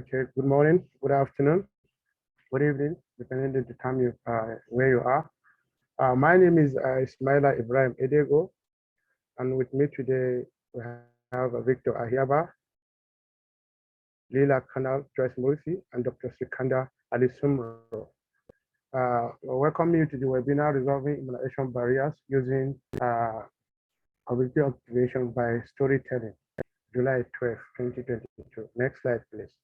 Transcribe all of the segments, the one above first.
Okay, good morning, good afternoon, good evening, depending on the time where you are. My name is Ismaila Ibrahim Edego, and with me today we have Victor Ahiaba, Leela, Khanal, Joyce, Muriithi, and Dr. Sikandar Ali Soomro. Welcome you to the webinar Resolving Immunization Barriers using Community Activation by Storytelling, July 12, 2022. Next slide, please.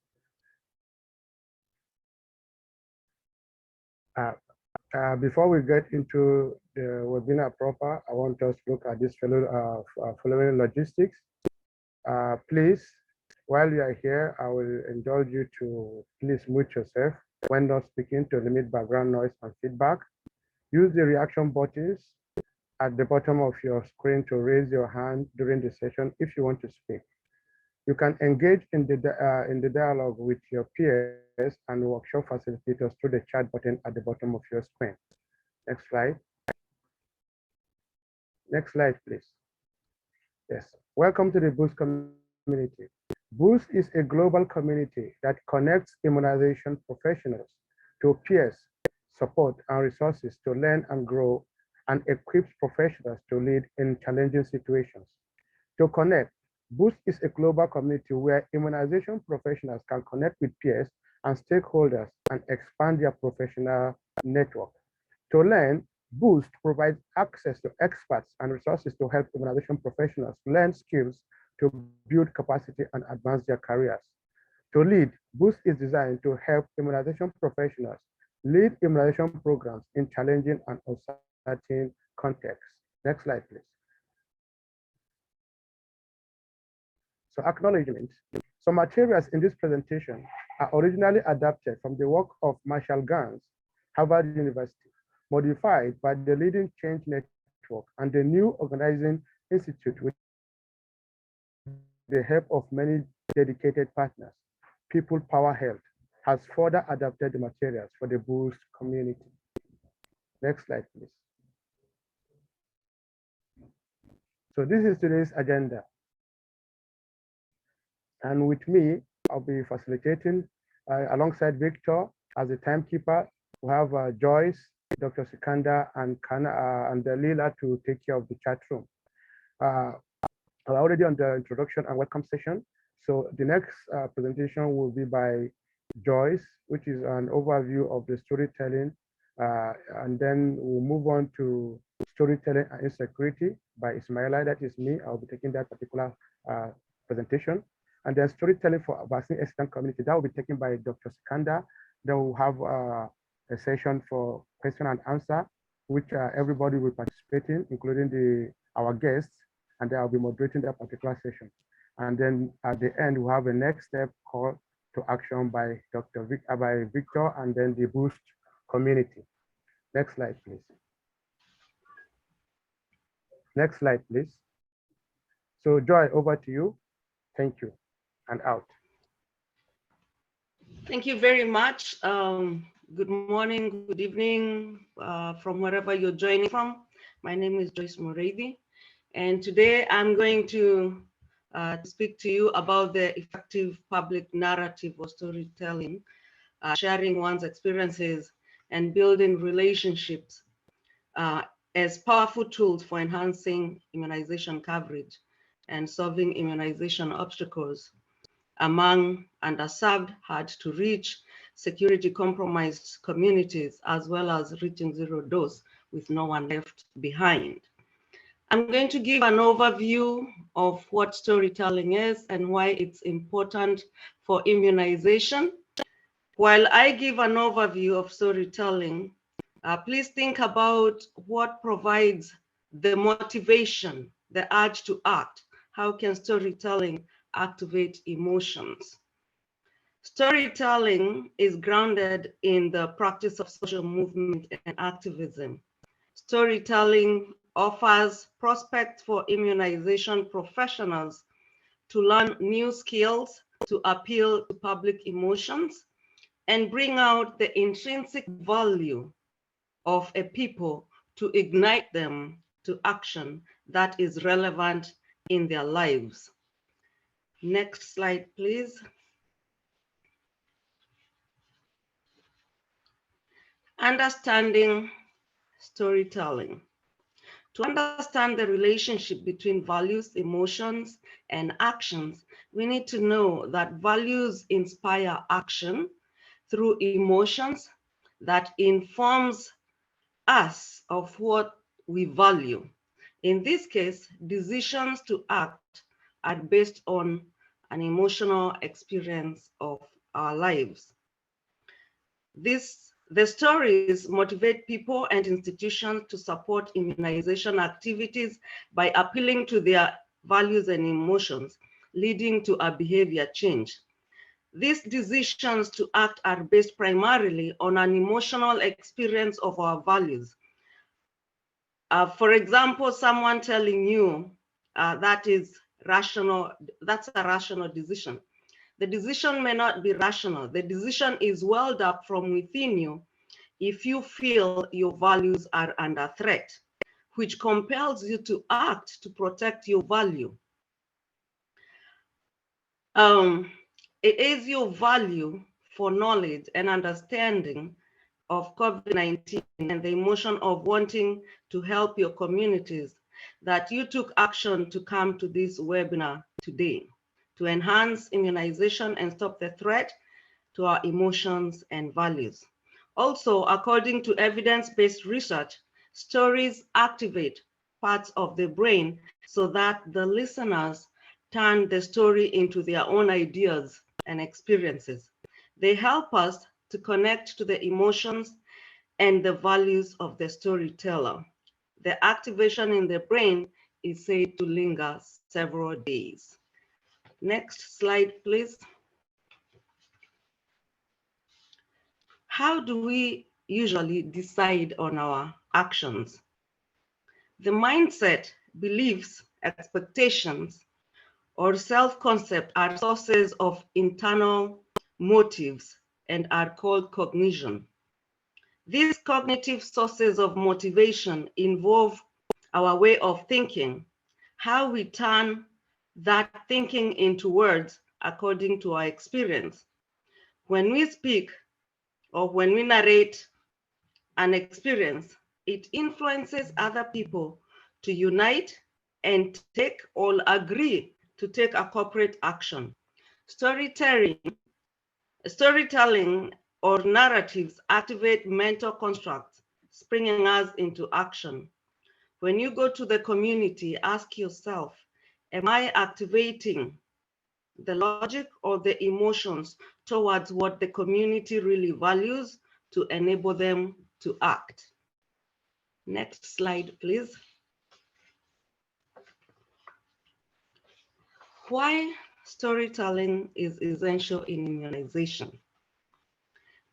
Before we get into the webinar proper, I want us to look at this following logistics. Please, while you are here, I will indulge you to please mute yourself when not speaking to limit background noise and feedback. Use the reaction buttons at the bottom of your screen to raise your hand during the session if you want to speak. You can engage in the dialogue with your peers and workshop facilitators through the chat button at the bottom of your screen. Next slide. Next slide, please. Yes. Welcome to the Boost community. Boost is a global community that connects immunization professionals to peers, support, and resources to learn and grow, and equips professionals to lead in challenging situations. To connect, Boost is a global community where immunization professionals can connect with peers and stakeholders and expand their professional network. To learn, Boost provides access to experts and resources to help immunization professionals learn skills to build capacity and advance their careers. To lead, Boost is designed to help immunization professionals lead immunization programs in challenging and uncertain contexts. Next slide, please. So acknowledgements. Some materials in this presentation are originally adapted from the work of Marshall Gans, Harvard University, modified by the Leading Change Network and the New Organizing Institute with the help of many dedicated partners. People Power Health has further adapted the materials for the Boost community. Next slide, please. So this is today's agenda. And with me, I'll be facilitating alongside Victor as a timekeeper. We have Joyce, Dr. Sikandar, and Leela to take care of the chat room. We're already on the introduction and welcome session. So the next presentation will be by Joyce, which is an overview of the storytelling. And then we'll move on to storytelling and insecurity by Ismaila. That is me. I'll be taking that particular presentation. And then storytelling for vaccine hesitant community, that will be taken by Dr. Sikandar. Then we'll have a session for question and answer, which everybody will participate in, including our guests, and I'll be moderating that particular session. And then at the end, we'll have a next step call to action by Victor, and then the Boost community. Next slide, please. Next slide, please. So Joy, over to you. Thank you. And out. Thank you very much. Good morning, good evening, from wherever you're joining from. My name is Joyce Muriithi, and today I'm going to speak to you about the effective public narrative or storytelling, sharing one's experiences and building relationships as powerful tools for enhancing immunization coverage and solving immunization obstacles among underserved, hard to reach, security compromised communities, as well as reaching zero dose with no one left behind. I'm going to give an overview of what storytelling is and why it's important for immunization. While I give an overview of storytelling, please think about what provides the motivation, the urge to act. How can storytelling activate emotions? Storytelling is grounded in the practice of social movement and activism. Storytelling offers prospects for immunization professionals to learn new skills, to appeal to public emotions, and bring out the intrinsic value of a people to ignite them to action that is relevant in their lives. Next slide, please. Understanding storytelling. To understand the relationship between values, emotions, and actions, we need to know that values inspire action through emotions that informs us of what we value. In this case, decisions to act are based on an emotional experience of our lives. The stories motivate people and institutions to support immunization activities by appealing to their values and emotions, leading to a behavior change. These decisions to act are based primarily on an emotional experience of our values. For example, someone telling you that's a rational decision. The decision may not be rational. The decision is welled up from within you if you feel your values are under threat, which compels you to act to protect your value. It is your value for knowledge and understanding of COVID-19 and the emotion of wanting to help your communities that you took action to come to this webinar today to enhance immunization and stop the threat to our emotions and values. Also, according to evidence-based research, stories activate parts of the brain so that the listeners turn the story into their own ideas and experiences. They help us to connect to the emotions and the values of the storyteller. The activation in the brain is said to linger several days. Next slide, please. How do we usually decide on our actions? The mindset, beliefs, expectations, or self-concept are sources of internal motives and are called cognition. These cognitive sources of motivation involve our way of thinking, how we turn that thinking into words according to our experience. When we speak or when we narrate an experience, it influences other people to unite and take or agree to take a corporate action. Storytelling or narratives activate mental constructs, springing us into action. When you go to the community, ask yourself, am I activating the logic or the emotions towards what the community really values to enable them to act? Next slide, please. Why storytelling is essential in immunization.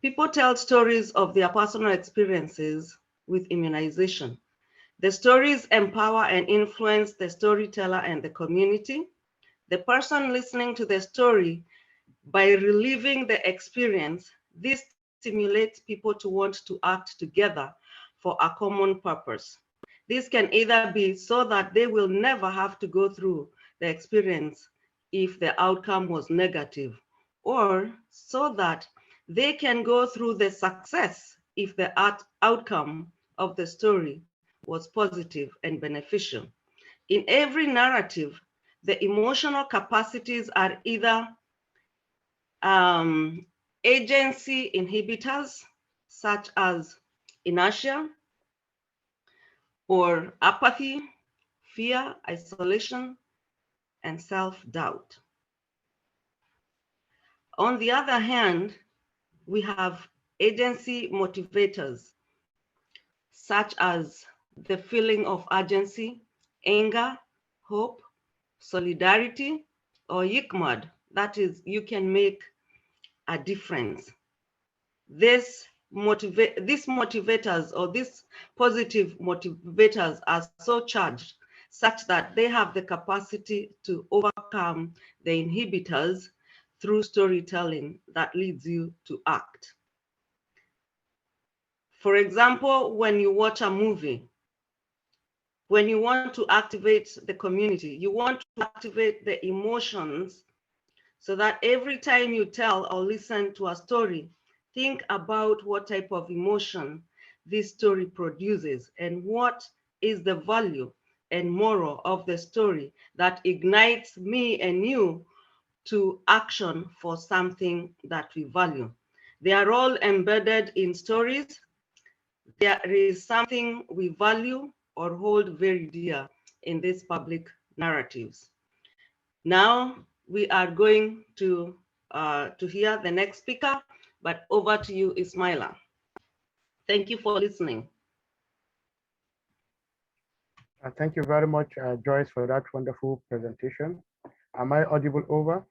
People tell stories of their personal experiences with immunization. The stories empower and influence the storyteller and the community. The person listening to the story, by reliving the experience, this stimulates people to want to act together for a common purpose. This can either be so that they will never have to go through the experience if the outcome was negative, or so that they can go through the success if the outcome of the story was positive and beneficial. In every narrative, the emotional capacities are either agency inhibitors, such as inertia, or apathy, fear, isolation, and self-doubt. On the other hand, we have agency motivators, such as the feeling of urgency, anger, hope, solidarity, or yikmad, that is, you can make a difference. These motivators or these positive motivators are so charged such that they have the capacity to overcome the inhibitors through storytelling that leads you to act. For example, when you watch a movie, when you want to activate the community, you want to activate the emotions so that every time you tell or listen to a story, think about what type of emotion this story produces and what is the value and moral of the story that ignites me and you to action for something that we value. They are all embedded in stories. There is something we value or hold very dear in these public narratives. Now we are going to hear the next speaker, but over to you, Ismaila. Thank you for listening. Thank you very much, Joyce, for that wonderful presentation. Am I audible over?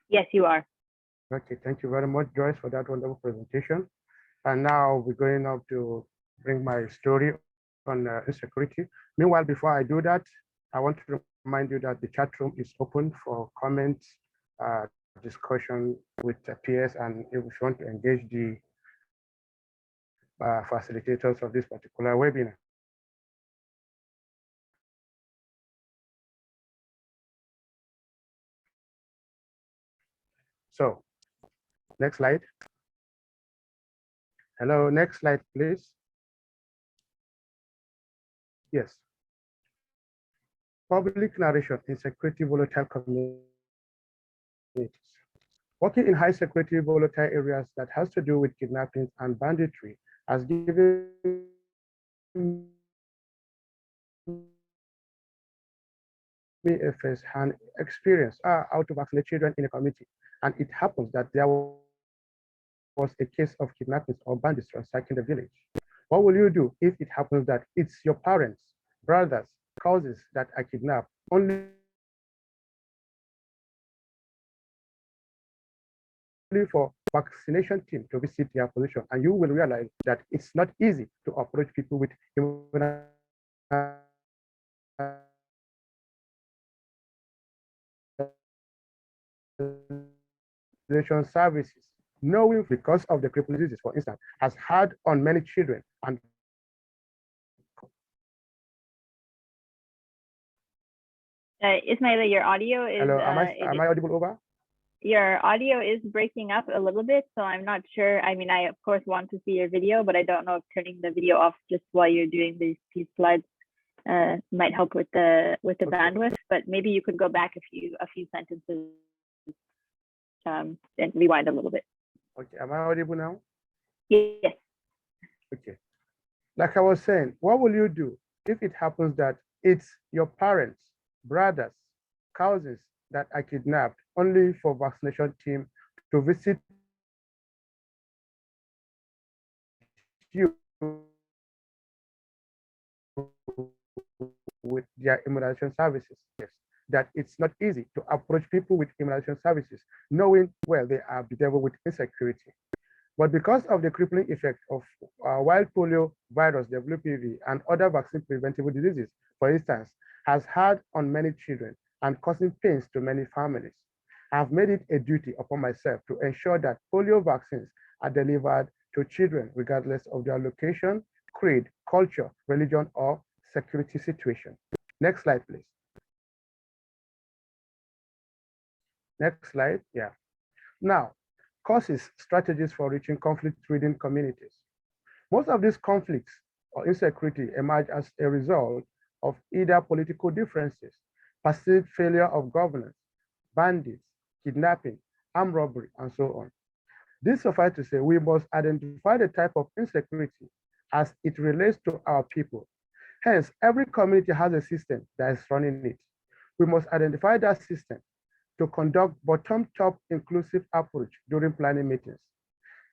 Yes, you are. Okay, thank you very much, Joyce, for that wonderful presentation. And now we're going up to bring my story on insecurity. Meanwhile, before I do that, I want to remind you that the chat room is open for comments, discussion with peers, and if you want to engage the facilitators of this particular webinar. So, next slide. Hello, next slide, please. Yes. Public narration in security volatile communities. Working in high security volatile areas that has to do with kidnapping and banditry has given me a first-hand experience how to vaccinate children in a community. And it happens that there was a case of kidnappings or bandits ransacking the village. What will you do if it happens that it's your parents, brothers, cousins that are kidnapped, only for vaccination team to visit their position? And you will realize that it's not easy to approach people with immunization services, knowing because of the crippling diseases, for instance, has had on many children. And Ismaila, your audio is. hello, am I audible over? Your audio is breaking up a little bit, so I'm not sure. I mean, I of course want to see your video, but I don't know if turning the video off just while you're doing these slides might help with the bandwidth. But maybe you could go back a few sentences and rewind a little bit. Okay, am I audible now? Yes. Okay. Like I was saying, what will you do if it happens that it's your parents, brothers, cousins that are kidnapped only for vaccination team to visit you with their immunization services? Yes, that it's not easy to approach people with immunization services, knowing well they are bedeviled with insecurity. But because of the crippling effect of wild polio virus, WPV, and other vaccine preventable diseases, for instance, has had on many children and causing pains to many families, I have made it a duty upon myself to ensure that polio vaccines are delivered to children regardless of their location, creed, culture, religion, or security situation. Next slide, please. Next slide, yeah. Now, causes, strategies for reaching conflict-ridden communities. Most of these conflicts or insecurity emerge as a result of either political differences, perceived failure of governance, bandits, kidnapping, armed robbery, and so on. This suffice to say, we must identify the type of insecurity as it relates to our people. Hence, every community has a system that is running it. We must identify that system to conduct bottom-top inclusive approach during planning meetings.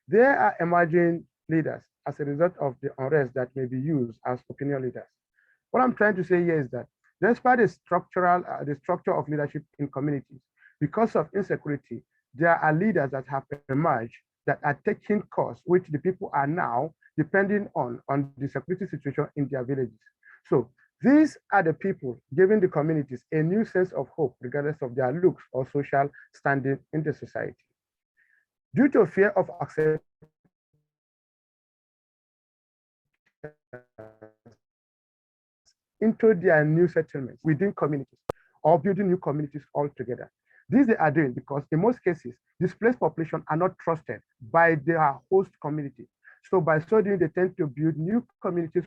There are emerging leaders as a result of the unrest that may be used as opinion leaders. What I'm trying to say here is that despite the structure of leadership in communities, because of insecurity, there are leaders that have emerged that are taking course, which the people are now depending on the security situation in their villages. So these are the people giving the communities a new sense of hope, regardless of their looks or social standing in the society. Due to fear of acceptance into their new settlements within communities or building new communities altogether, This they are doing because in most cases, displaced population are not trusted by their host community. So by so doing, they tend to build new communities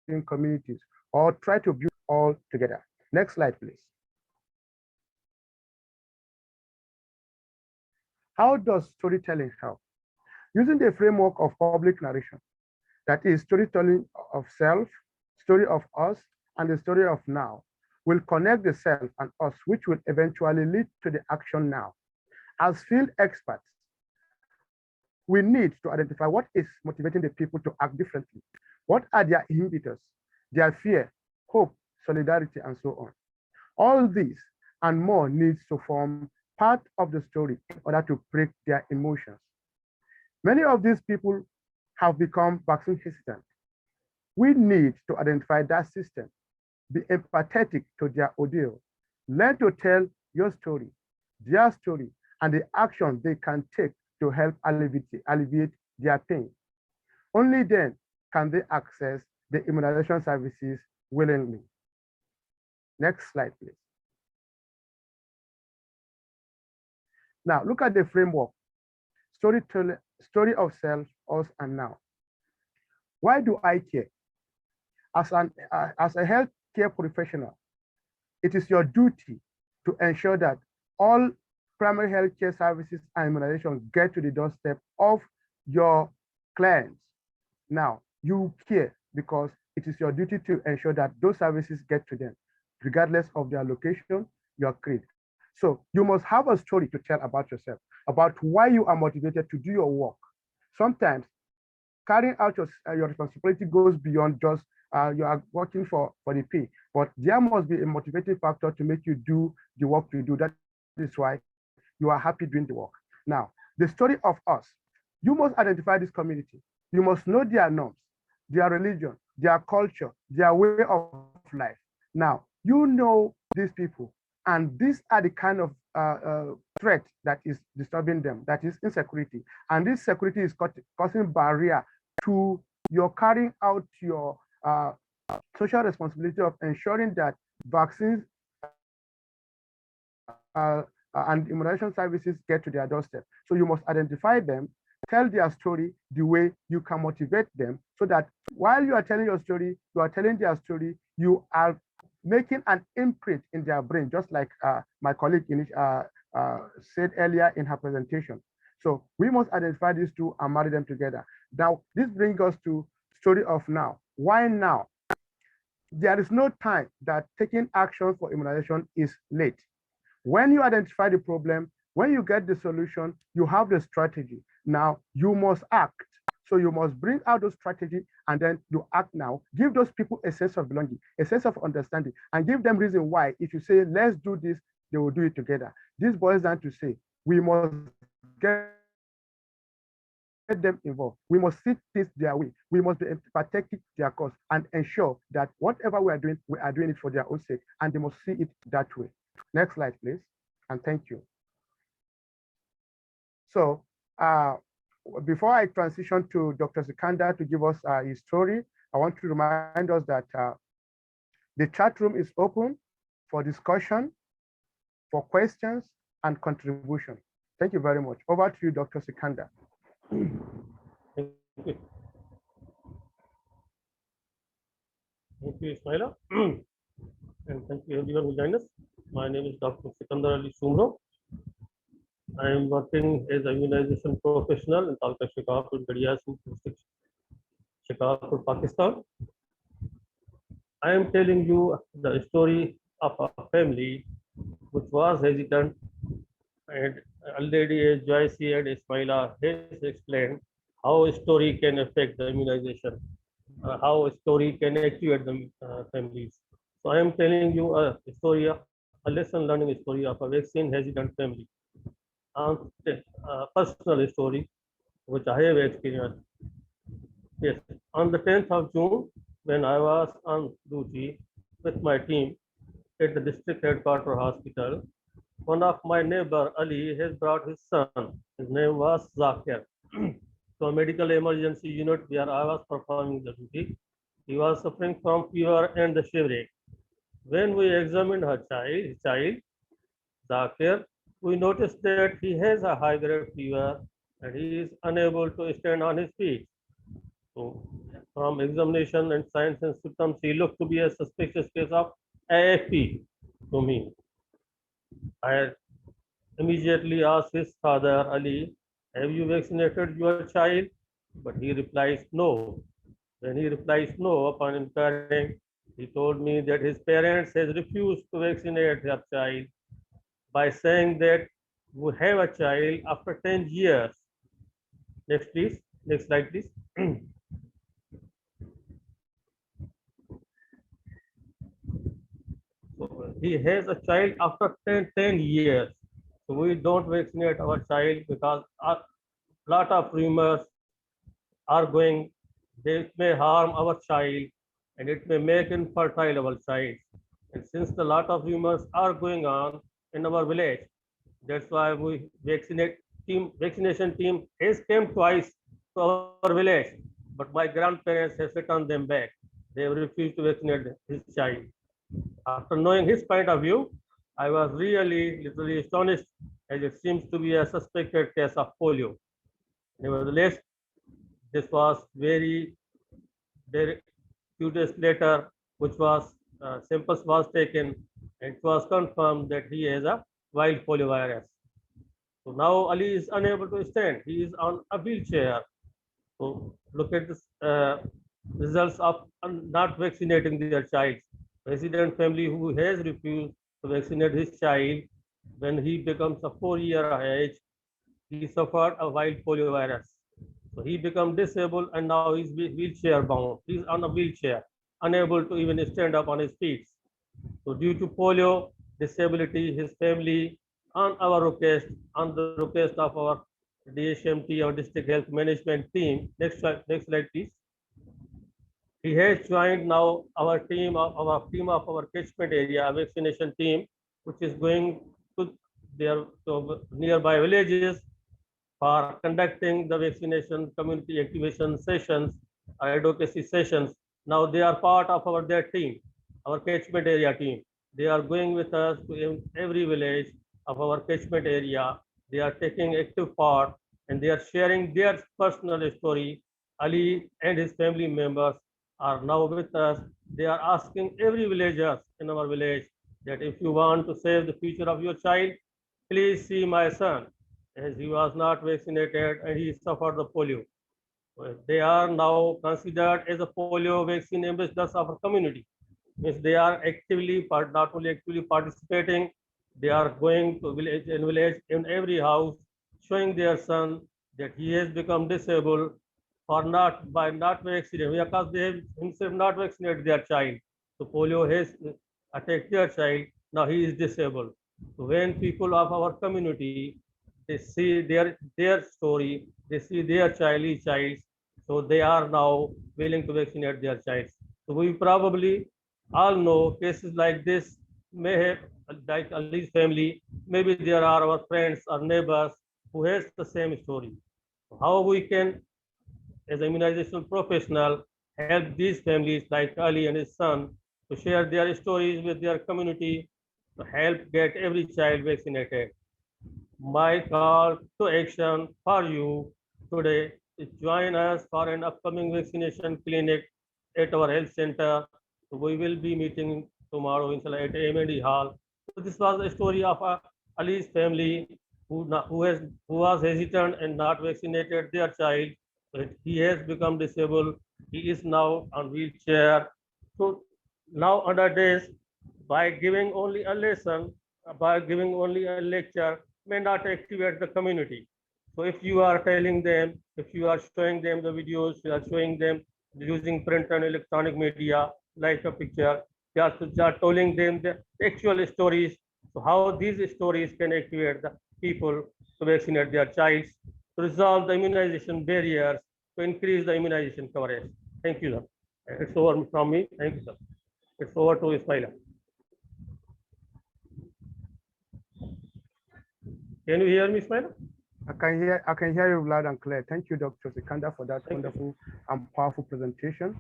in communities or try to build all together. Next slide, please. How does storytelling help? Using the framework of public narration, that is storytelling of self, story of us, and the story of now, will connect the self and us, which will eventually lead to the action now. As field experts, we need to identify what is motivating the people to act differently. What are their inhibitors, their fear, hope, solidarity, and so on. All these and more needs to form part of the story in order to break their emotions. Many of these people have become vaccine hesitant. We need to identify that system, be empathetic to their ordeal, learn to tell your story, their story, and the action they can take to help alleviate their pain. Only then can they access the immunization services willingly. Next slide, please. Now, look at the framework, story of self, us, and now. Why do I care? As a healthcare professional, it is your duty to ensure that all primary healthcare services and immunization get to the doorstep of your clients. Now, you care because it is your duty to ensure that those services get to them, regardless of their location, your creed. So you must have a story to tell about yourself, about why you are motivated to do your work. Sometimes carrying out your responsibility goes beyond just you are working for the pay, but there must be a motivating factor to make you do the work you do. That is why you are happy doing the work. Now, the story of us, you must identify this community. You must know their norms, their religion, their culture, their way of life. Now, you know these people, and these are the kind of threat that is disturbing them, that is insecurity. And this security is causing barrier to your carrying out your social responsibility of ensuring that vaccines and immunization services get to their doorstep. So you must identify them, tell their story the way you can motivate them, so that while you are telling your story, you are telling their story, you are making an imprint in their brain, just like my colleague said earlier in her presentation. So we must identify these two and marry them together. Now, this brings us to story of now. Why now? There is no time that taking action for immunization is late. When you identify the problem, when you get the solution, you have the strategy. Now you must act. So you must bring out those strategy and then you act now. Give those people a sense of belonging, a sense of understanding, and give them reason why. If you say, let's do this, they will do it together. This boils down to say, we must get them involved. We must see this their way. We must be empathetic their cause and ensure that whatever we are doing it for their own sake, and they must see it that way. Next slide, please, and thank you. So before I transition to Dr. Sikandar to give us his story, I want to remind us that the chat room is open for discussion, for questions, and contribution. Thank you very much. Over to you, Dr. Sikandar. Thank you. Thank you, Ismaila. And thank you everyone who joined us. My name is Dr. Sikandar Soomro. I am working as an immunization professional in Talka Shikarpur, Gadiyasin district, Shikarpur, Pakistan. I am telling you the story of a family which was hesitant, and already Joyce and Ismaila has explained how a story can affect the immunization, how a story can activate the families. So I am telling you a story, a lesson learning story of a vaccine hesitant family. Personal story which I have experienced. Yes, on the 10th of June, when I was on duty with my team at the district headquarters hospital, one of my neighbor Ali has brought his son. His name was Zakir to a medical emergency unit where I was performing the duty. He was suffering from fever and the shivering. When we examined her child, Zakir, we noticed that he has a high-grade fever and he is unable to stand on his feet. So, from examination and signs and symptoms, he looked to be a suspicious case of AFP to me. I immediately asked his father, Ali, have you vaccinated your child? But he replies, no. When he replies no upon inquiring, he told me that his parents has refused to vaccinate their child by saying that we have a child after 10 years. Next, please. Next slide, please. So he has a child after 10 years. So we don't vaccinate our child because a lot of rumors are going, they may harm our child and it may make infertile our child. And since a lot of rumors are going on in our village, that's why we vaccination team has came twice to our village, but my grandparents has returned them back. They have refused to vaccinate his child. After knowing his point of view, I was really literally astonished as it seems to be a suspected case of polio. Nevertheless, this was very few days later, which was samples was taken and it was confirmed that he has a wild polio virus. So now Ali is unable to stand. He is on a wheelchair. So look at this results of not vaccinating their child. Resident family who has refused to vaccinate his child when he becomes a 4-year age, he suffered a wild polio virus. So he became disabled and now he's wheelchair bound. He's on a wheelchair, unable to even stand up on his feet. So due to polio disability, his family on the request of our DHMT, our district health management team. Next slide, please. He has joined now our team of our catchment area vaccination team, which is going to their nearby villages for conducting the vaccination community activation sessions, advocacy sessions. Now they are part of their team, our catchment area team. They are going with us to every village of our catchment area. They are taking active part and they are sharing their personal story. Ali and his family members are now with us. They are asking every villager in our village that if you want to save the future of your child, please see my son, as he was not vaccinated and he suffered the polio. They are now considered as a polio vaccine ambassadors of our community. Means they are not only actively participating, they are going to village in every house, showing their son that he has become disabled for not vaccinating, because they have himself not vaccinated their child. So polio has attacked their child. Now he is disabled. So when people of our community they see their story, they see their child, so they are now willing to vaccinate their child. So we probably all know cases like this may have, like Ali's family, maybe there are our friends or neighbors who has the same story. How we can, as immunization professional, help these families like Ali and his son to share their stories with their community to help get every child vaccinated. My call to action for you today is join us for an upcoming vaccination clinic at our health center. So we will be meeting tomorrow inshallah at M&E Hall. So this was the story of Ali's family who was hesitant and not vaccinated their child. But he has become disabled. He is now on wheelchair. So now under this, by giving only a lesson, by giving only a lecture, may not activate the community. So if you are telling them, if you are showing them the videos, you are showing them using print and electronic media, like a picture, you are telling them the actual stories. So how these stories can activate the people to vaccinate their child, to resolve the immunization barriers, to increase the immunization coverage. Thank you, sir. It's over from me. Thank you, sir. It's over to Ismaila. Can you hear me, Ismaila? I can hear you loud and clear. Thank you, Dr. Sikandar, for that wonderful and powerful presentation.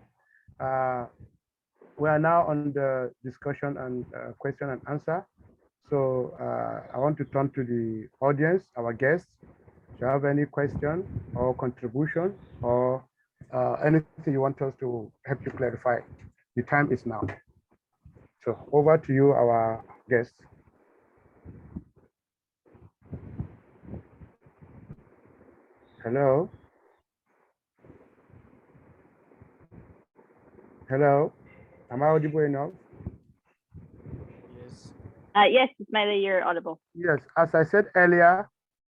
we are now on the discussion and question and answer. So I want to turn to the audience, our guests. If you have any question or contribution or anything you want us to help you clarify, the time is now. So over to you, our guests. Hello. Hello. Am I audible enough? Yes. Yes, Ismaila, you're audible. Yes, as I said earlier,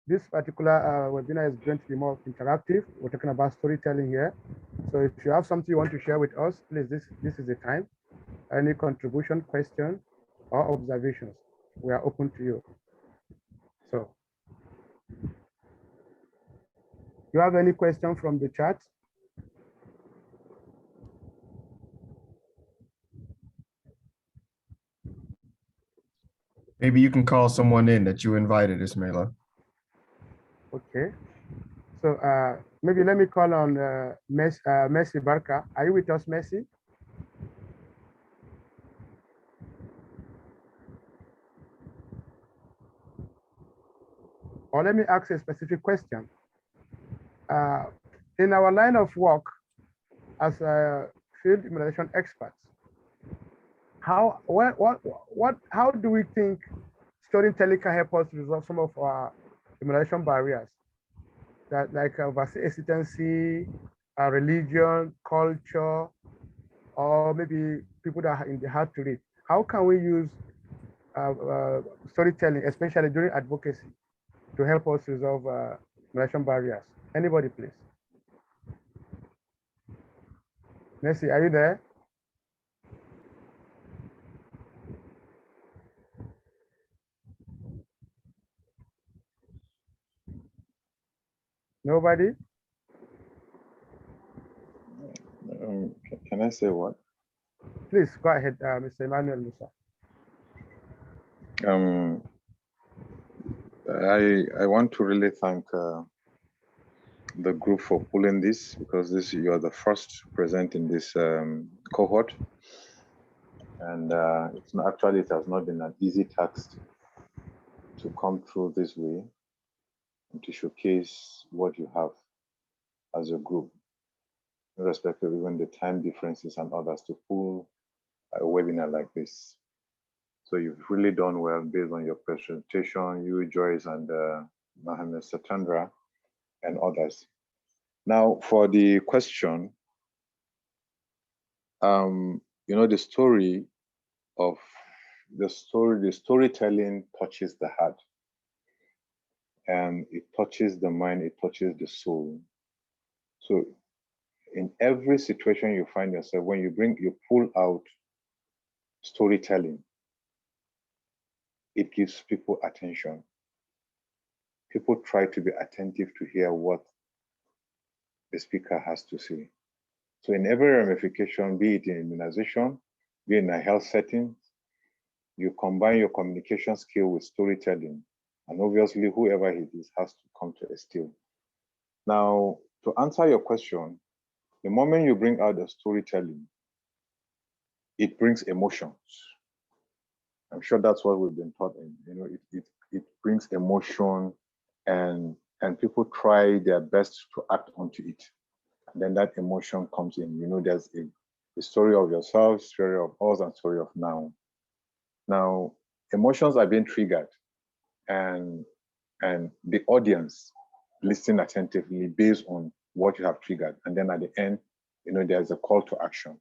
this particular webinar is going to be more interactive. We're talking about storytelling here. So if you have something you want to share with us, please, this is the time. Any contribution, question, or observations, we are open to you. So, you have any question from the chat? Maybe you can call someone in that you invited, Ismaila. Okay. So maybe let me call on Messi Barka. Are you with us, Messi? Or let me ask a specific question. In our line of work as a field immunization experts, how do we think storytelling can help us resolve some of our immunization barriers, that like vaccine hesitancy, religion, culture, or maybe people that are in the hard to read? How can we use storytelling, especially during advocacy, to help us resolve immunization barriers? Anybody, please. Messi, are you there? Nobody? Can I say what? Please go ahead, Mr. Emmanuel Musa. I want to really thank the group for pulling this, because you are the first present in this cohort, and it has not been an easy task to come through this way and to showcase what you have as a group, irrespective of even the time differences and others, to pull a webinar like this. So you've really done well based on your presentation, you, Joyce, and Mohammed Satandra, and others. Now, for the question, the storytelling touches the heart, and it touches the mind, it touches the soul. So in every situation you find yourself, when you pull out storytelling, it gives people attention. People try to be attentive to hear what the speaker has to say. So in every ramification, be it in immunization, be it in a health setting, you combine your communication skill with storytelling, and obviously whoever it is has to come to a still. Now, to answer your question, the moment you bring out the storytelling, it brings emotions. I'm sure that's what we've been taught. It brings emotion, and people try their best to act onto it. And then that emotion comes in. There's a story of yourself, story of us, and story of now. Now, emotions are being triggered, and the audience listen attentively based on what you have triggered. And then at the end, there's a call to action.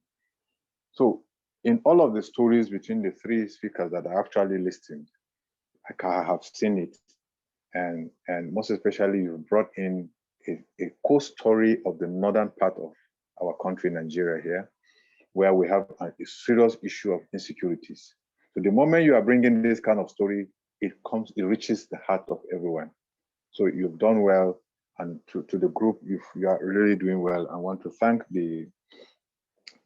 So in all of the stories between the three speakers that are actually listened, I have seen it. And most especially, you brought in a core story of the northern part of our country, Nigeria here, where we have a serious issue of insecurities. So the moment you are bringing this kind of story, it reaches the heart of everyone. So you've done well, and to the group, you are really doing well. I want to thank the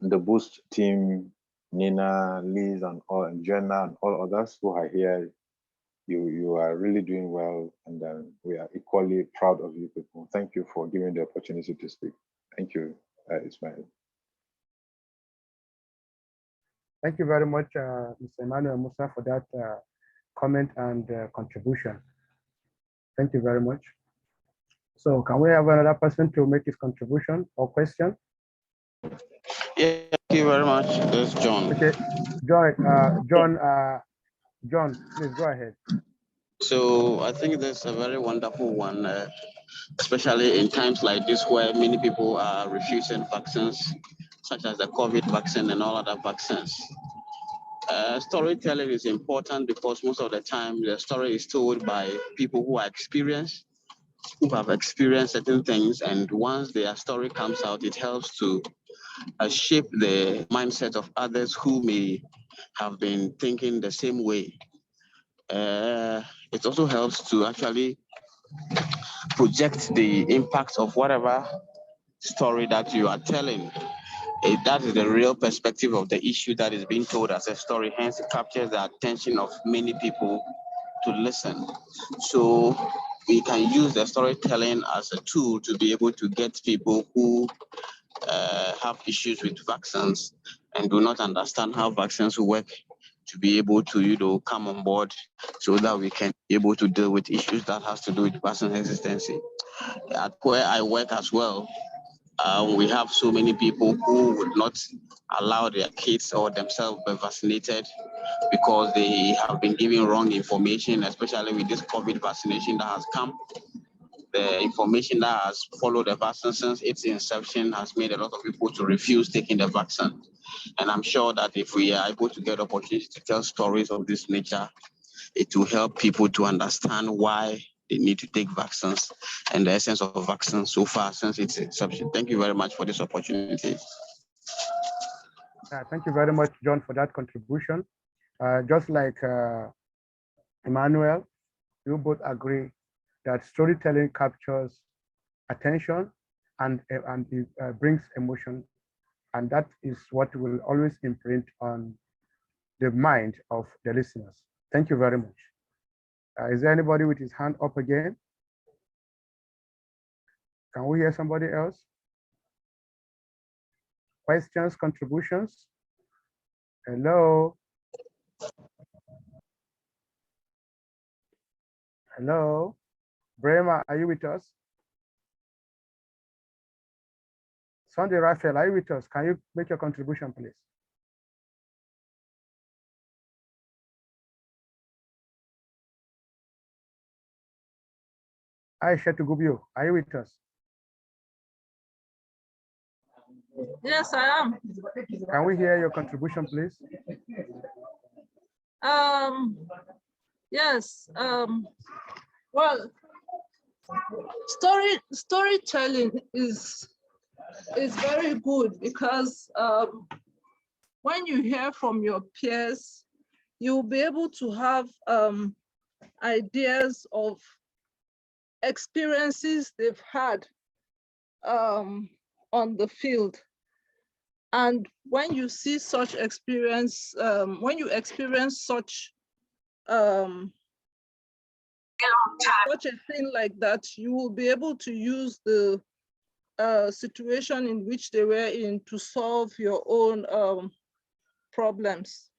Boost team, Nina, Liz, and Jenna, and all others who are here. You are really doing well, and we are equally proud of you people. Thank you for giving the opportunity to speak. Thank you, Ismail. Thank you very much, Mr. Emmanuel Musa, for that comment and contribution. Thank you very much. So can we have another person to make his contribution or question? Yeah, thank you very much. This is John. Okay, John, please go ahead. So I think that's a very wonderful one, especially in times like this where many people are refusing vaccines, such as the COVID vaccine and all other vaccines. Storytelling is important because most of the time the story is told by people who are experienced, who have experienced certain things, and once their story comes out, it helps to shape the mindset of others who may have been thinking the same way. It also helps to actually project the impact of whatever story that you are telling. That is the real perspective of the issue that is being told as a story. Hence, it captures the attention of many people to listen. So we can use the storytelling as a tool to be able to get people who have issues with vaccines and do not understand how vaccines work to be able to, come on board so that we can be able to deal with issues that has to do with vaccine hesitancy. At where I work as well, we have so many people who would not allow their kids or themselves be vaccinated because they have been given wrong information, especially with this COVID vaccination that has come. The information that has followed the vaccine since its inception has made a lot of people to refuse taking the vaccine. And I'm sure that if we are able to get opportunity to tell stories of this nature, it will help people to understand why they need to take vaccines and the essence of vaccines so far since its inception. Thank you very much for this opportunity. Thank you very much, John, for that contribution. Just like Emmanuel, you both agree that storytelling captures attention and it brings emotion, and that is what will always imprint on the mind of the listeners. Thank you very much. Is there anybody with his hand up again? Can we hear somebody else? Questions, contributions? Hello? Hello? Brema, are you with us? Sunday Raphael, are you with us? Can you make your contribution, please? Aisha Tugubio, are you with us? Yes, I am. Can we hear your contribution, please? Yes. Well, storytelling is very good because when you hear from your peers, you'll be able to have ideas of experiences they've had on the field. And when you see such experience, when you experience such a thing like that, you will be able to use the situation in which they were in to solve your own problems.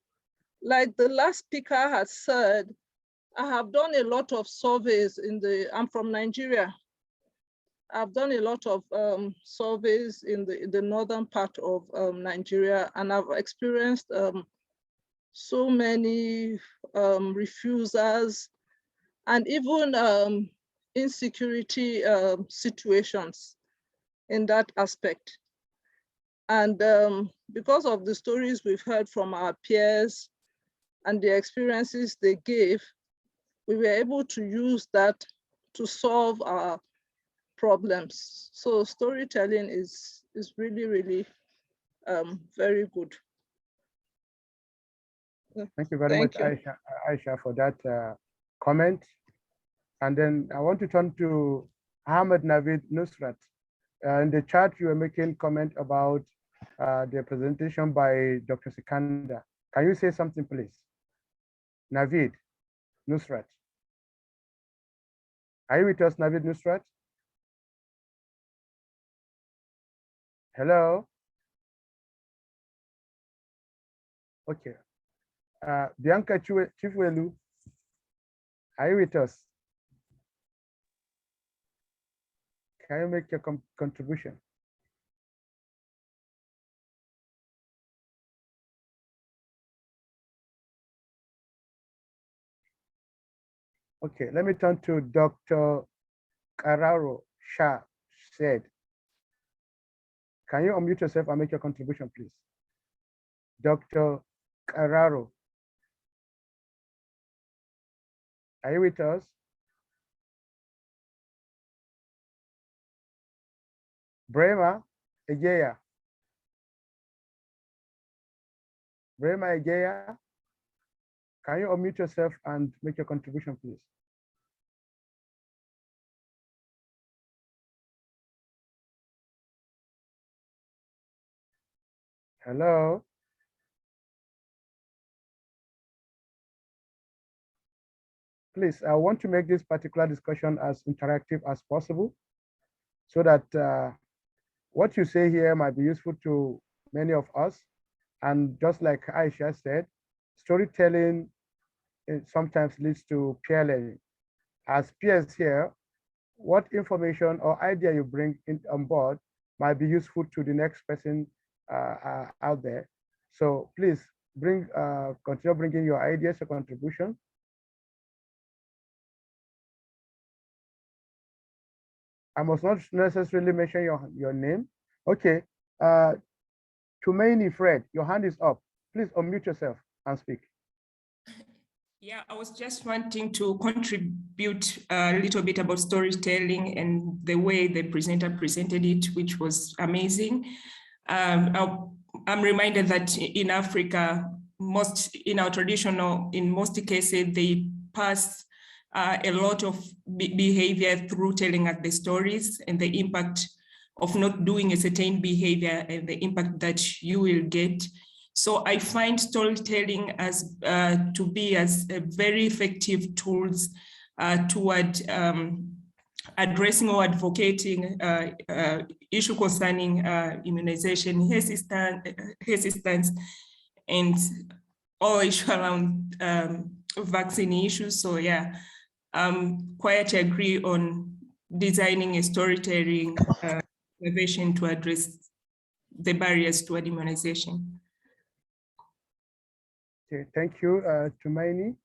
Like the last speaker has said, I have done a lot of surveys I'm from Nigeria. I've done a lot of surveys in the northern part of Nigeria, and I've experienced so many refusers and even insecurity situations in that aspect. And because of the stories we've heard from our peers and the experiences they gave, we were able to use that to solve our problems. So storytelling is really, really very good. Thank you very much, Aisha, for that comment. And then I want to turn to Ahmed Navid Nusrat. In the chat, you were making comment about the presentation by Dr. Sikandar. Can you say something, please? Navid Nusrat. Are you with us, Navid Nusrat? Hello? Okay. Bianca Chifwelu, are you with us? Can you make your contribution? Okay, let me turn to Dr. Carraro Shah said. Can you unmute yourself and make your contribution, please? Dr. Carraro, are you with us? Brema Egeya. Brema Egeya, can you unmute yourself and make your contribution, please? Hello. Please, I want to make this particular discussion as interactive as possible so that what you say here might be useful to many of us. And just like Aisha said, storytelling sometimes leads to peer learning. As peers here, what information or idea you bring on board might be useful to the next person out there. So please continue bringing your ideas or contribution. I must not necessarily mention your name. Okay. Tumaini Fred, your hand is up. Please unmute yourself and speak. Yeah, I was just wanting to contribute a little bit about storytelling and the way the presenter presented it, which was amazing. I'm reminded that in Africa, in our traditional, in most cases, they pass a lot of behavior through telling us the stories and the impact of not doing a certain behavior and the impact that you will get. So I find storytelling as to be as a very effective tools toward addressing or advocating issue concerning immunization resistance and all issue around vaccine issues. So yeah, quite agree on designing a storytelling innovation to address the barriers toward immunization. Okay, thank you, Tumaini.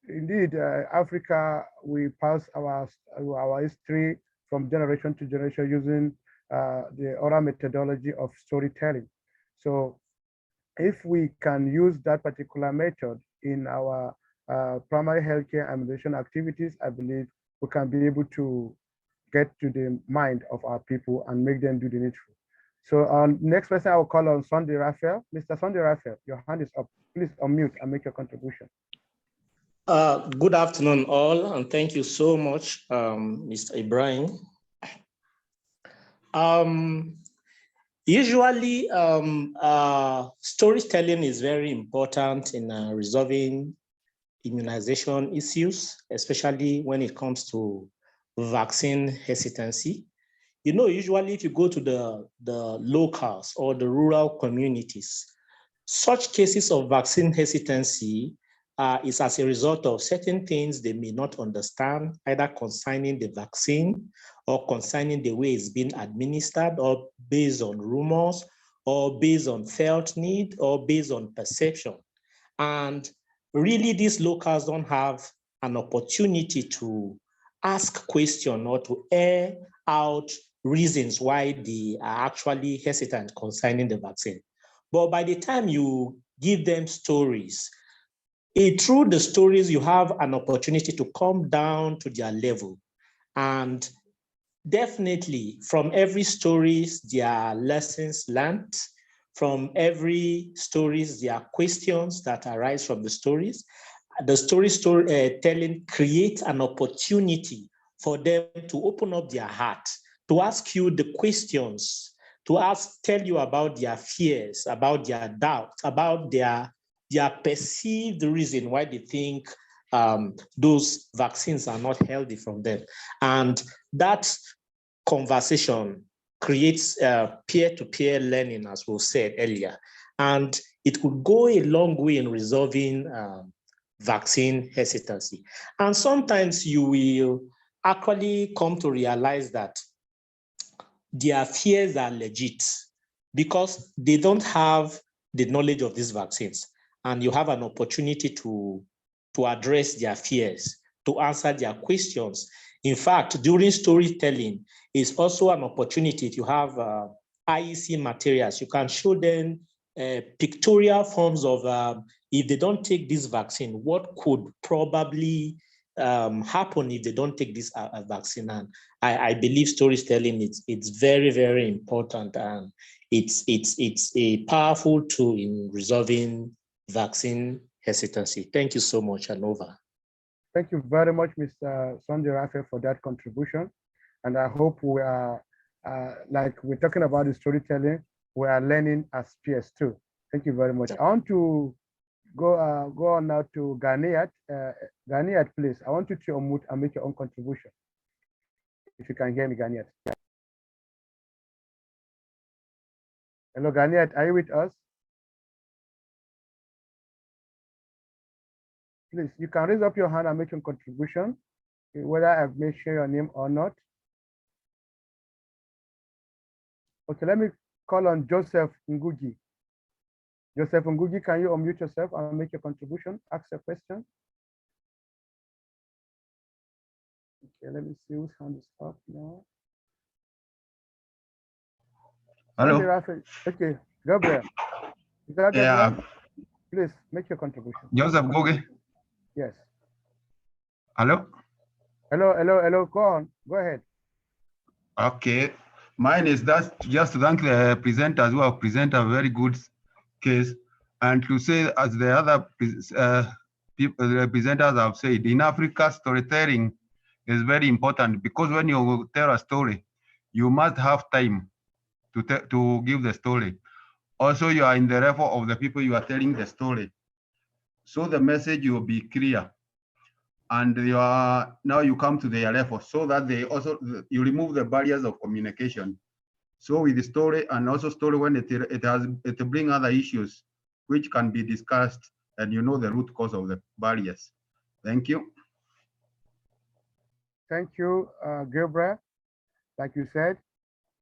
Indeed, Africa, we pass our history from generation to generation using the oral methodology of storytelling. So if we can use that particular method in our primary healthcare immunization activities, I believe we can be able to get to the mind of our people and make them do the needful. So next person I will call on Sunday Raphael. Mr. Sunday Raphael, your hand is up. Please unmute and make your contribution. Good afternoon, all, and thank you so much, Mr. Ibrahim. Usually, storytelling is very important in resolving immunization issues, especially when it comes to vaccine hesitancy. You know, usually if you go to the locals or the rural communities, such cases of vaccine hesitancy is as a result of certain things they may not understand, either concerning the vaccine or concerning the way it's being administered, or based on rumors, or based on felt need, or based on perception. And really, these locals don't have an opportunity to ask questions or to air out reasons why they are actually hesitant concerning the vaccine. But by the time you give them stories, through the stories, you have an opportunity to come down to their level. And definitely from every stories, there are lessons learned. From every stories, there are questions that arise from the stories. The storytelling creates an opportunity for them to open up their heart, to ask you the questions, to tell you about their fears, about their doubts, about their perceived reason why they think those vaccines are not healthy from them. And that conversation creates peer-to-peer learning, as we said earlier. And it could go a long way in resolving vaccine hesitancy. And sometimes you will actually come to realize that their fears are legit because they don't have the knowledge of these vaccines. And you have an opportunity to address their fears, to answer their questions. In fact, during storytelling, is also an opportunity to have IEC materials. You can show them pictorial forms of if they don't take this vaccine, what could probably happen if they don't take this vaccine. And I believe storytelling it's very, very important, and it's a powerful tool in resolving vaccine hesitancy. Thank you so much, and over. Thank you very much, Mr. Sunday Raphael, for that contribution. And I hope we are, like we're talking about the storytelling, we are learning as peers too. Thank you very much. I want to go on now to Ganiat. Ganiat, please. I want you to unmute and make your own contribution. If you can hear me, Ganiat. Hello, Ganiat, are you with us? Please, you can raise up your hand and make your contribution, whether I've made sure your name or not. Okay, let me call on Joseph Ngugi. Joseph Ngugi, can you unmute yourself and make your contribution? Ask a question. Okay, let me see whose hand is up now. Hello. Okay, Gabriel. Is that Gabriel? Yeah. Please make your contribution. Joseph Ngugi. Yes. Hello. Hello. Go on. Go ahead. Okay. Mine is that just to thank the presenters who have presented a very good case, and to say, as the other people, the presenters have said, in Africa, storytelling is very important, because when you tell a story, you must have time to give the story. Also, you are in the level of the people you are telling the story, so the message will be clear. And now you come to their level, so that you remove the barriers of communication. So with the story, and also story when it bring other issues which can be discussed, and you know the root cause of the barriers. Thank you. Thank you, Gabriel. Like you said,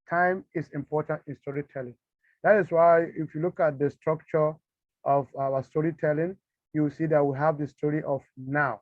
time is important in storytelling. That is why if you look at the structure of our storytelling, you will see that we have the story of now.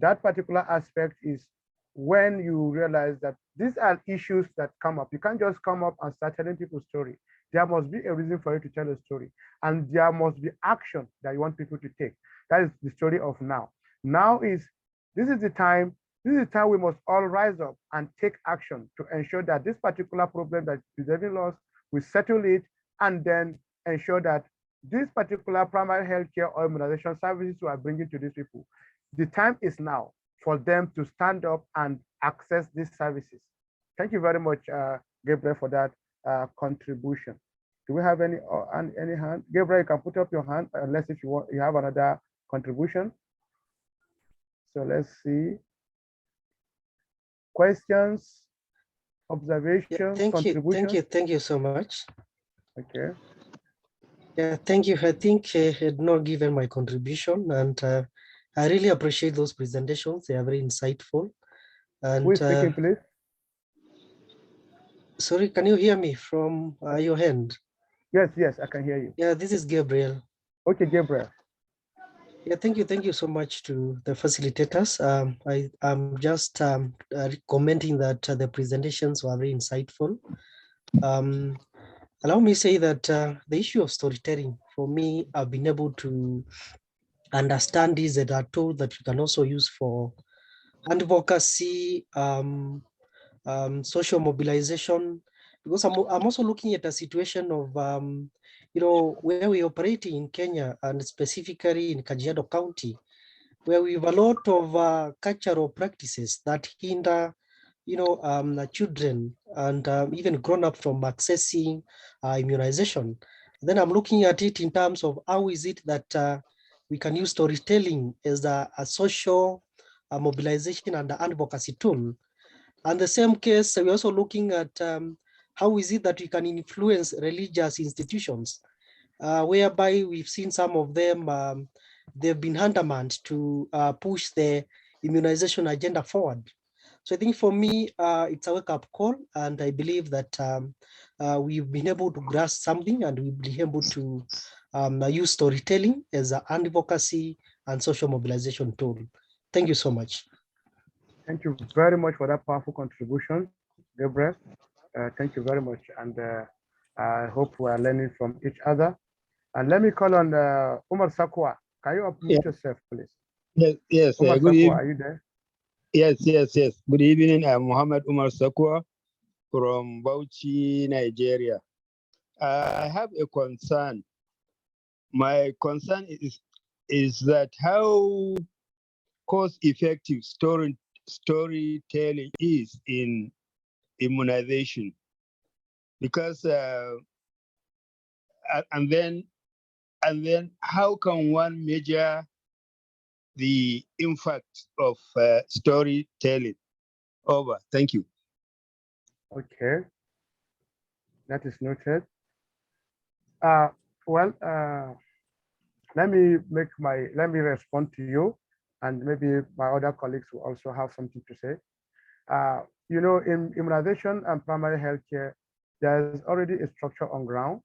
That particular aspect is when you realize that these are issues that come up. You can't just come up and start telling people story. There must be a reason for you to tell a story, and there must be action that you want people to take. That is the story of now. This is the time we must all rise up and take action to ensure that this particular problem that is preserving us, we settle it, and then ensure that this particular primary healthcare or immunization services we are bringing to these people, the time is now for them to stand up and access these services. Thank you very much, Gabriel, for that contribution. Do we have any hand? Gabriel, you can put up your hand unless if you have another contribution. So let's see. Questions, observations, contributions? Thank you so much. Okay. Yeah, thank you. I think I had not given my contribution, and I really appreciate those presentations. They are very insightful. And who is speaking, please? Sorry, can you hear me from your end? Yes, I can hear you. Yeah, this is Gabriel. Okay, Gabriel. Yeah, thank you so much to the facilitators. I'm just commenting that the presentations were very insightful. Allow me to say that the issue of storytelling, for me, I've been able to understand this as a tool that you can also use for advocacy, social mobilization, because I'm also looking at a situation of, where we're operating in Kenya, and specifically in Kajiado County, where we have a lot of cultural practices that hinder, children and even grown up from accessing immunization. Then I'm looking at it in terms of how is it that we can use storytelling as a social mobilization and advocacy tool. And the same case, we're also looking at how is it that we can influence religious institutions. whereby we've seen some of them, they've been undermined to push the immunization agenda forward. So I think for me, it's a wake-up call, and I believe that we've been able to grasp something, and we've been able to use storytelling as an advocacy and social mobilization tool. Thank you so much. Thank you very much for that powerful contribution, Gabriel. Thank you very much, and I hope we are learning from each other. And let me call on Umar Sakwa. Can you unmute yourself, please? Yes. Umar Good Sakwa, evening. are you there? Yes. Good evening. I'm Muhammad Umar Sakwa from Bauchi, Nigeria. I have a concern. My concern is that how cost-effective storytelling is in immunization, because and then how can one measure the impact of storytelling? Over. Thank you. Okay, that is noted. Let me respond to you, and maybe my other colleagues will also have something to say. You know, in immunization and primary healthcare, there's already a structure on ground.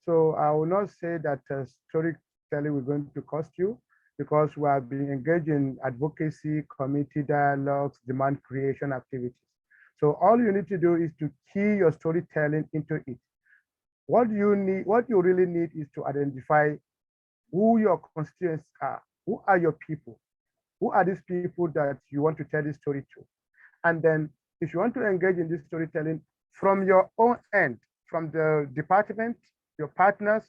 So I will not say that storytelling is going to cost you, because we are being engaged in advocacy, community dialogues, demand creation activities. So all you need to do is to key your storytelling into it. What you really need is to identify who your constituents are. Who are your people? Who are these people that you want to tell this story to? And then if you want to engage in this storytelling from your own end, from the department, your partners,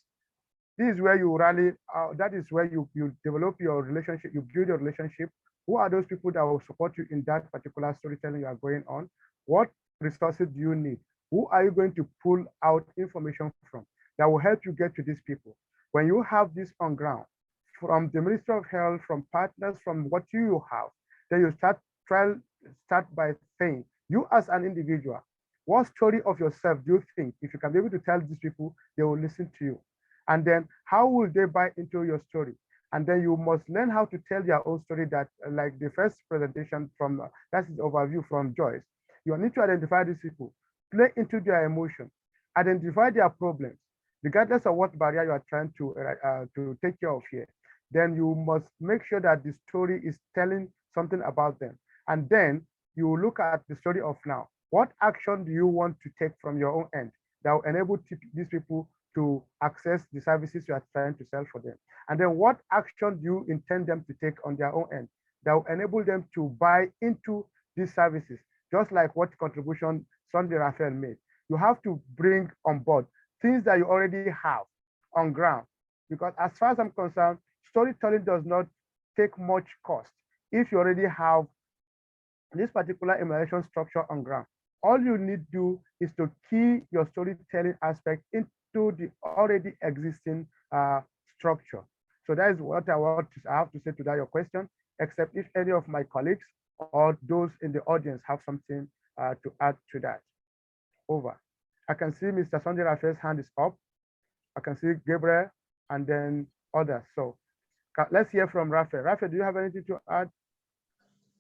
this is where you rally, that is where you develop your relationship, you build your relationship. Who are those people that will support you in that particular storytelling you are going on? What resources do you need? Who are you going to pull out information from that will help you get to these people? When you have this on ground, from the Ministry of Health, from partners, from what you have, then you start by saying, you as an individual, what story of yourself do you think, if you can be able to tell these people, they will listen to you? And then how will they buy into your story? And then you must learn how to tell their own story, that like the first presentation from, that's the overview from Joyce. You need to identify these people, play into their emotion, identify their problems, regardless of what barrier you are trying to take care of here. Then you must make sure that the story is telling something about them. And then you look at the story of now. What action do you want to take from your own end that will enable these people to access the services you are trying to sell for them? And then what action do you intend them to take on their own end that will enable them to buy into these services? Just like what contribution Sunday Raphael made. You have to bring on board things that you already have on ground. Because as far as I'm concerned, storytelling does not take much cost if you already have this particular immunization structure on ground. All you need to do is to key your storytelling aspect into the already existing structure. So that is what I have to say to that your question, except if any of my colleagues or those in the audience have something to add to that. Over. I can see Mr. Sunday Raphael's hand is up. I can see Gabriel and then others. So let's hear from Raphael. Raphael, do you have anything to add?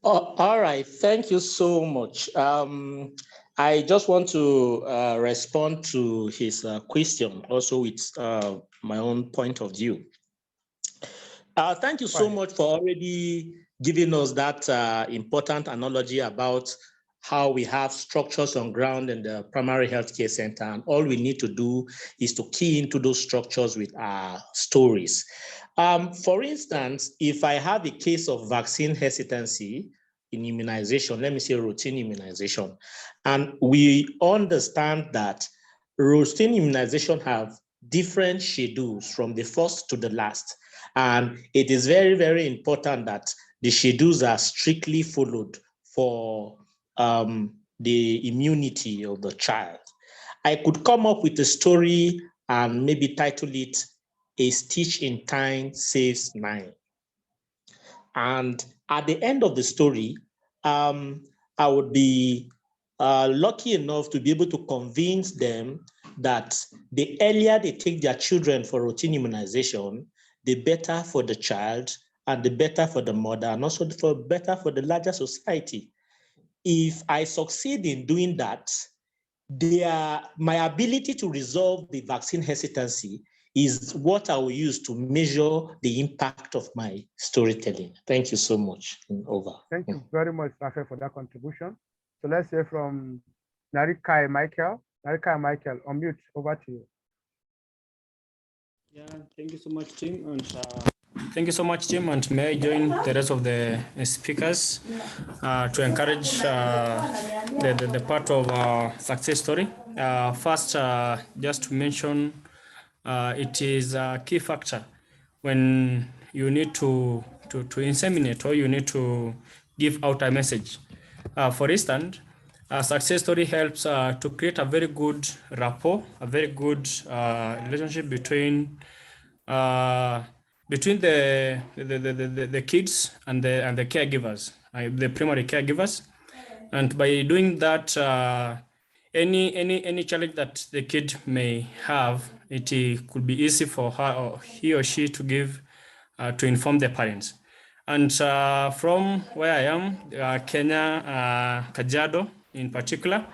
Oh, all right, thank you so much. I just want to respond to his question also with my own point of view. Thank you so much for already giving us that important analogy about how we have structures on ground in the primary healthcare center, and all we need to do is to key into those structures with our stories. For instance, if I have a case of vaccine hesitancy in immunization, let me say routine immunization, and we understand that routine immunization have different schedules from the first to the last. And it is very, very important that the schedules are strictly followed for the immunity of the child. I could come up with a story and maybe title it "A Stitch in Time Saves 9." And at the end of the story, I would be lucky enough to be able to convince them that the earlier they take their children for routine immunization, the better for the child and the better for the mother, and also better for the larger society. If I succeed in doing that, my ability to resolve the vaccine hesitancy is what I will use to measure the impact of my storytelling. Thank you so much. Over. Thank you very much, Rafael, for that contribution. So let's hear from Narration Michael. Narration Michael, unmute, over to you. Yeah, thank you so much, Tim. And thank you so much, Tim. And may I join the rest of the speakers to encourage the part of success story. First, just to mention, it is a key factor when you need to inseminate or you need to give out a message. For instance, a success story helps to create a very good rapport, a very good relationship between the kids and the caregivers, the primary caregivers, and by doing that, any challenge that the kid may have, it could be easy for her or he or she to give to inform their parents. And from where I am, Kenya, Kajiado in particular,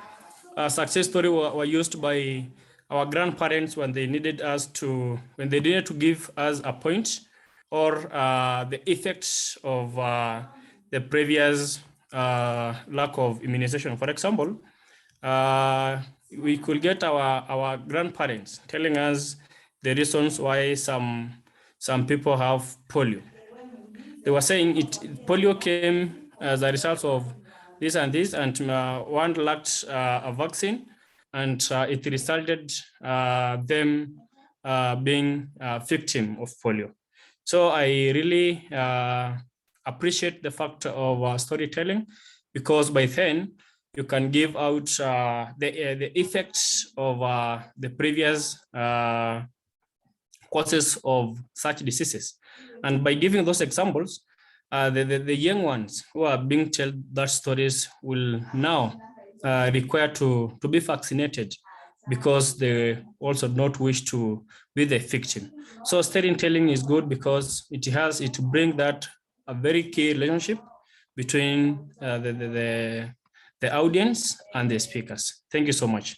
success story were used by our grandparents when they needed to give us a point or the effects of the previous lack of immunization. For example, we could get our grandparents telling us the reasons why some people have polio. They were saying polio came as a result of this and this, and one lacked a vaccine, and it resulted them being a victim of polio. So I really appreciate the fact of storytelling, because by then you can give out the effects of the previous causes of such diseases. And by giving those examples, the young ones who are being told that stories will now require to be vaccinated, because they also don't wish to be the victim. So storytelling is good because it brings that a very key relationship between the audience and the speakers. Thank you so much.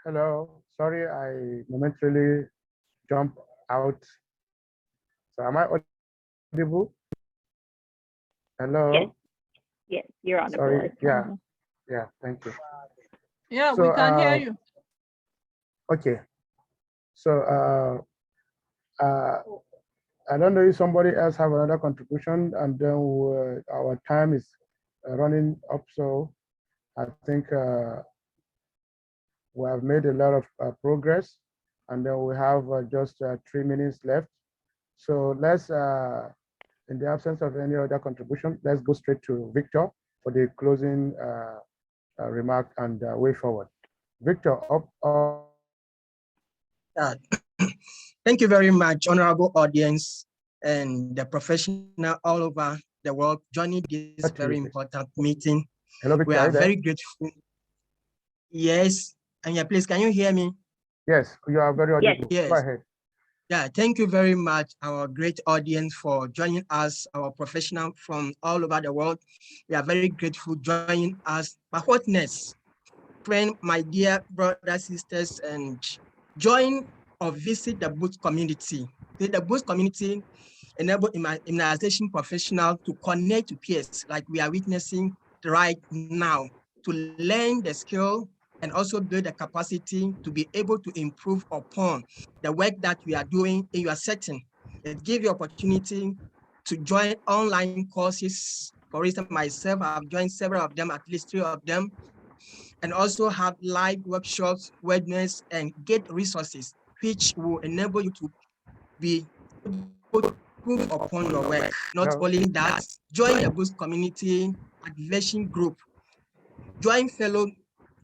Hello, sorry, I momentarily jumped out. So am I audible? Hello? Yes, yes, you're audible. Sorry, yeah, thank you. Yeah, So, we can hear you. Okay, so I don't know if somebody else have another contribution, and then our time is running up, so I think we have made a lot of progress, and then we have just 3 minutes left. So let's, in the absence of any other contribution, let's go straight to Victor for the closing remark and way forward. Victor, up. Thank you very much, honorable audience and the professional all over the world joining this very important meeting. Hello, Victor, we are very grateful. Yes, and yeah, please, can you hear me? Yes, you are very audible. Yes. Go ahead. Yeah, thank you very much, our great audience, for joining us, our professional from all over the world. We are very grateful joining us. But what next? Friend, my dear brothers, sisters, and join or visit the Boost community. The Boost community enable immunization professionals to connect to peers like we are witnessing right now, to learn the skill and also build the capacity to be able to improve upon the work that we are doing in your setting. It gives you opportunity to join online courses. For instance, myself, I've joined several of them, at least 3 of them, and also have live workshops, webinars, and get resources, which will enable you to be able to improve upon your work. Not only that, join the Boost community activation group. Join fellow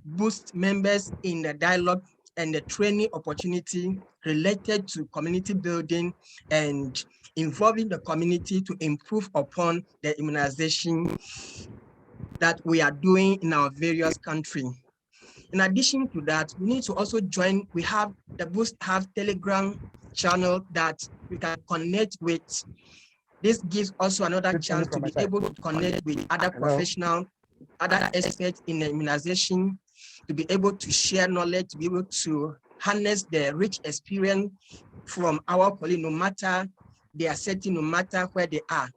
Boost members in the dialogue and the training opportunity related to community building and involving the community to improve upon the immunization that we are doing in our various countries. In addition to that, we need to also join, we have the Boost have Telegram channel that we can connect with. This gives also another chance to be able to connect with other professionals, other experts in the immunization, to be able to share knowledge, to be able to harness the rich experience from our colleagues, no matter their setting, no matter where they are.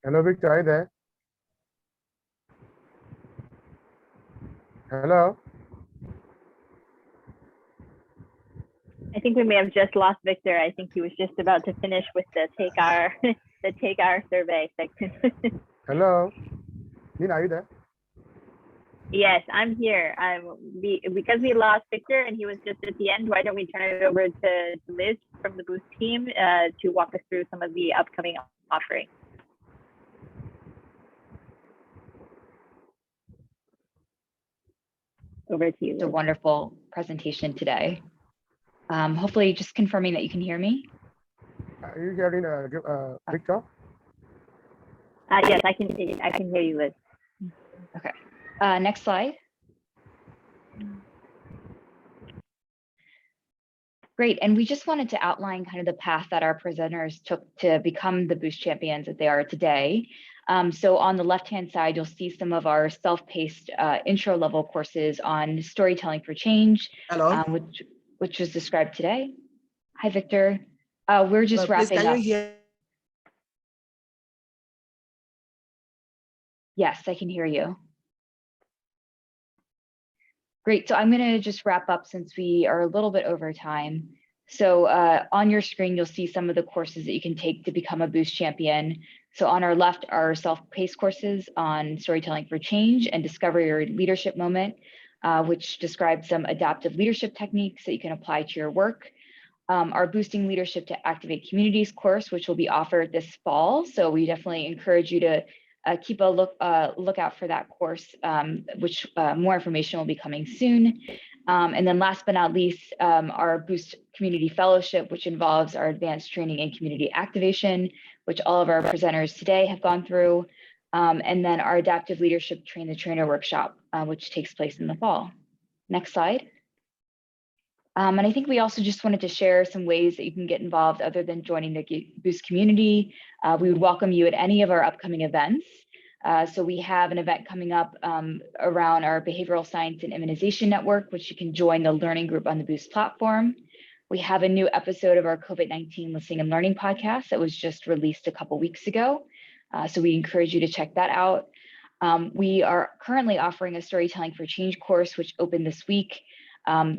Hello, Victor, are you there? Hello? I think we may have just lost Victor. I think he was just about to finish with the take our the take our survey section. Hello? Nina, are you there? Yes, I'm here. Because we lost Victor and he was just at the end, why don't we turn it over to Liz from the Boost team to walk us through some of the upcoming offerings. Over to you. It's a wonderful presentation today. Hopefully just confirming that you can hear me. Are you hearing Victor? Yes, I can hear you, Liz. Okay. Next slide. Great, and we just wanted to outline kind of the path that our presenters took to become the Boost champions that they are today. So on the left-hand side, you'll see some of our self-paced intro level courses on storytelling for change, which was described today. Hi, Victor. We're just wrapping up. Yes, I can hear you. Great, so I'm gonna just wrap up since we are a little bit over time. So on your screen, you'll see some of the courses that you can take to become a Boost champion. So on our left are self-paced courses on storytelling for change and discover your leadership moment, which describes some adaptive leadership techniques that you can apply to your work. Our Boosting Leadership to Activate Communities course, which will be offered this fall. So we definitely encourage you to keep a lookout for that course, which more information will be coming soon. And then last but not least, our Boost Community Fellowship, which involves our advanced training in community activation, which all of our presenters today have gone through. And then our Adaptive Leadership Train the Trainer workshop, which takes place in the fall. Next slide. And I think we also just wanted to share some ways that you can get involved other than joining the Boost community. We would welcome you at any of our upcoming events. So we have an event coming up around our Behavioral Science and Immunization Network, which you can join the learning group on the Boost platform. We have a new episode of our COVID-19 Listening and Learning podcast that was just released a couple weeks ago. So we encourage you to check that out. We are currently offering a Storytelling for Change course, which opened this week.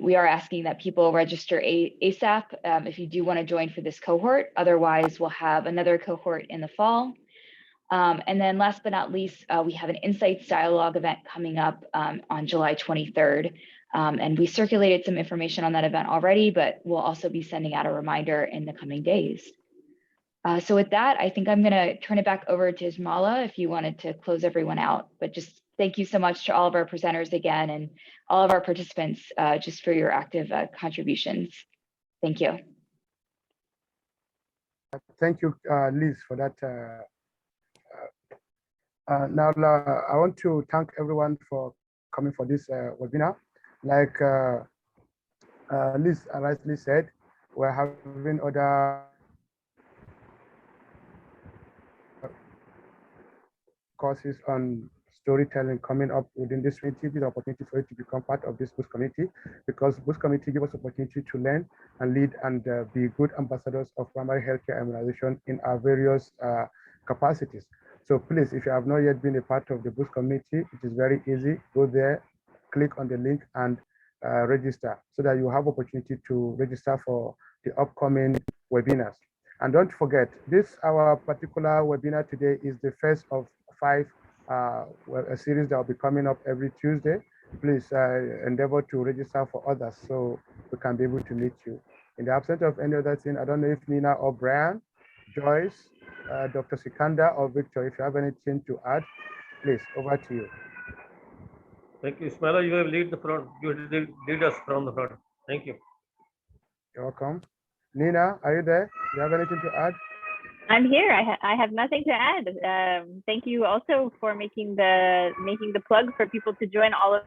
We are asking that people register ASAP if you do want to join for this cohort. Otherwise, we'll have another cohort in the fall. And then last but not least, we have an Insights Dialogue event coming up on July 23rd. And we circulated some information on that event already, but we'll also be sending out a reminder in the coming days. So with that, I think I'm going to turn it back over to Ismaila if you wanted to close everyone out. But just thank you so much to all of our presenters again and all of our participants just for your active contributions. Thank you. Thank you, Liz, for that. Now, I want to thank everyone for coming for this webinar. Like Liz rightly said, we're having other courses on storytelling coming up within this community. This opportunity for you to become part of this Boost community, because Boost community gives us opportunity to learn and lead and be good ambassadors of primary healthcare immunization in our various capacities. So please, if you have not yet been a part of the Boost community, it is very easy. Go there, click on the link and register so that you have opportunity to register for the upcoming webinars. And don't forget, our particular webinar today is the first of 5 a series that will be coming up every Tuesday. please endeavor to register for others so we can be able to meet you. In the absence of any other thing, I don't know if Nina or Brian, Joyce, Dr. Sikandar or Victor, if you have anything to add, please, over to you. Thank you, Ismaila. You have lead the front. You lead us from the front. Thank you. You're welcome. Nina, are you there? Do you have anything to add? I'm here. I have nothing to add. Thank you also for making the plug for people to join all of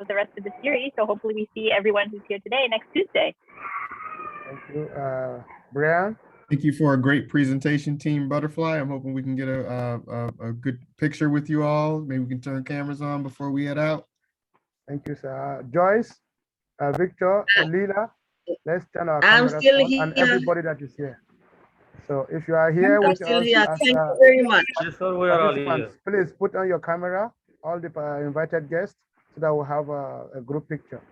the rest of the series. So hopefully we see everyone who's here today next Tuesday. Thank you, Brian. Thank you for a great presentation, Team Butterfly. I'm hoping we can get a good picture with you all. Maybe we can turn cameras on before we head out. Thank you, sir. Joyce, Victor, Leela, let's turn our I'm cameras still on, here. and everybody that is here. So if you are here I'm with still us, here. as, Thank you very much. Yes, sir, we are all participants, here. please put on your camera, all the invited guests, so that we'll have a group picture.